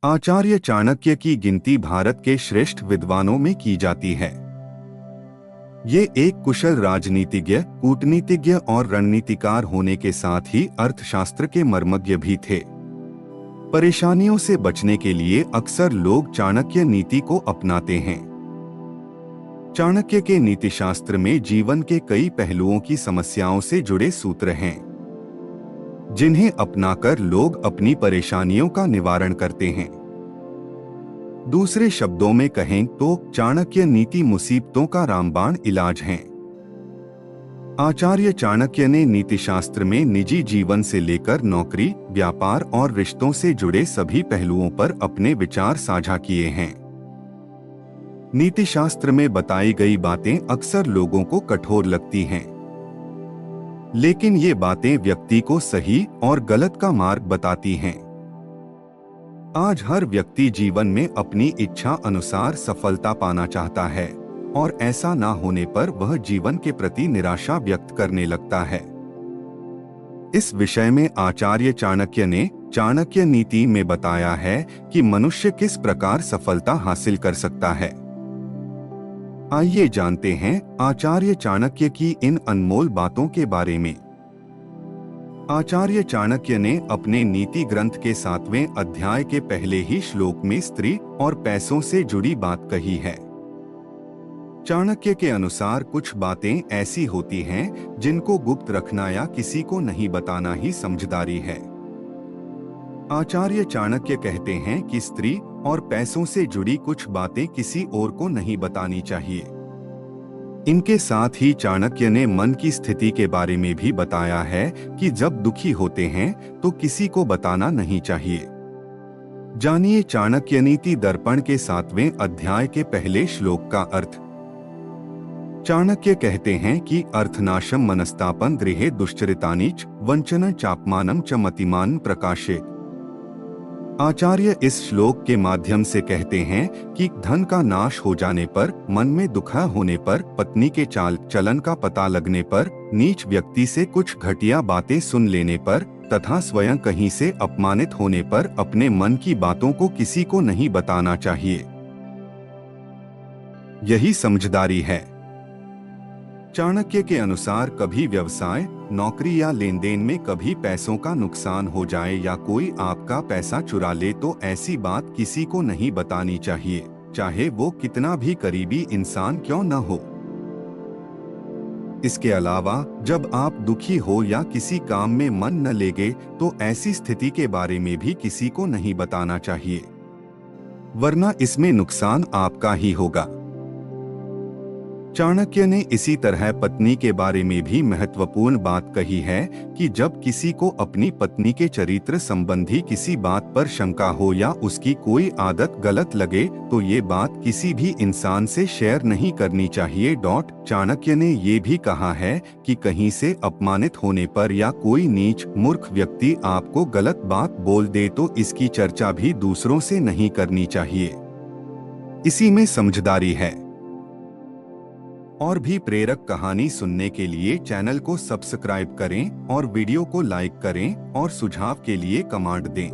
आचार्य चाणक्य की गिनती भारत के श्रेष्ठ विद्वानों में की जाती है। ये एक कुशल राजनीतिज्ञ, कूटनीतिज्ञ और रणनीतिकार होने के साथ ही अर्थशास्त्र के मर्मज्ञ भी थे। परेशानियों से बचने के लिए अक्सर लोग चाणक्य नीति को अपनाते हैं। चाणक्य के नीतिशास्त्र में जीवन के कई पहलुओं की समस्याओं से जुड़े सूत्र हैं, जिन्हें अपनाकर लोग अपनी परेशानियों का निवारण करते हैं। दूसरे शब्दों में कहें तो चाणक्य नीति मुसीबतों का रामबाण इलाज है। आचार्य चाणक्य ने नीतिशास्त्र में निजी जीवन से लेकर नौकरी, व्यापार और रिश्तों से जुड़े सभी पहलुओं पर अपने विचार साझा किए हैं। नीतिशास्त्र में बताई गई बातें अक्सर लोगों को कठोर लगती हैं, लेकिन ये बातें व्यक्ति को सही और गलत का मार्ग बताती हैं। आज हर व्यक्ति जीवन में अपनी इच्छा अनुसार सफलता पाना चाहता है और ऐसा ना होने पर वह जीवन के प्रति निराशा व्यक्त करने लगता है। इस विषय में आचार्य चाणक्य ने चाणक्य नीति में बताया है कि मनुष्य किस प्रकार सफलता हासिल कर सकता है। आइए जानते हैं आचार्य चाणक्य की इन अनमोल बातों के बारे में। आचार्य चाणक्य ने अपने नीति ग्रंथ के 7वें अध्याय के पहले ही श्लोक में स्त्री और पैसों से जुड़ी बात कही है। चाणक्य के अनुसार कुछ बातें ऐसी होती हैं जिनको गुप्त रखना या किसी को नहीं बताना ही समझदारी है। आचार्य चाणक्य कहते हैं कि स्त्री और पैसों से जुड़ी कुछ बातें किसी और को नहीं बतानी चाहिए। इनके साथ ही चाणक्य ने मन की स्थिति के बारे में भी बताया है कि जब दुखी होते हैं तो किसी को बताना नहीं चाहिए। जानिए चाणक्य नीति दर्पण के 7वें अध्याय के पहले श्लोक का अर्थ। चाणक्य कहते हैं कि अर्थनाशम मनस्तापन गृहे दुश्चरितानीच वंचन चापमानम च मतिमान प्रकाशेत। आचार्य इस श्लोक के माध्यम से कहते हैं कि धन का नाश हो जाने पर, मन में दुख होने पर, पत्नी के चाल चलन का पता लगने पर, नीच व्यक्ति से कुछ घटिया बातें सुन लेने पर तथा स्वयं कहीं से अपमानित होने पर अपने मन की बातों को किसी को नहीं बताना चाहिए। यही समझदारी है। चाणक्य के अनुसार कभी व्यवसाय, नौकरी या लेन देन में कभी पैसों का नुकसान हो जाए या कोई आपका पैसा चुरा ले तो ऐसी बात किसी को नहीं बतानी चाहिए, चाहे वो कितना भी करीबी इंसान क्यों न हो। इसके अलावा जब आप दुखी हो या किसी काम में मन न लगे तो ऐसी स्थिति के बारे में भी किसी को नहीं बताना चाहिए, वरना इसमें नुकसान आपका ही होगा। चाणक्य ने इसी तरह पत्नी के बारे में भी महत्वपूर्ण बात कही है कि जब किसी को अपनी पत्नी के चरित्र संबंधी किसी बात पर शंका हो या उसकी कोई आदत गलत लगे तो ये बात किसी भी इंसान से शेयर नहीं करनी चाहिए। चाणक्य ने ये भी कहा है कि कहीं से अपमानित होने पर या कोई नीच मूर्ख व्यक्ति आपको गलत बात बोल दे तो इसकी चर्चा भी दूसरों से नहीं करनी चाहिए। इसी में समझदारी है। और भी प्रेरक कहानी सुनने के लिए चैनल को सब्सक्राइब करें और वीडियो को लाइक करें और सुझाव के लिए कमेंट दें।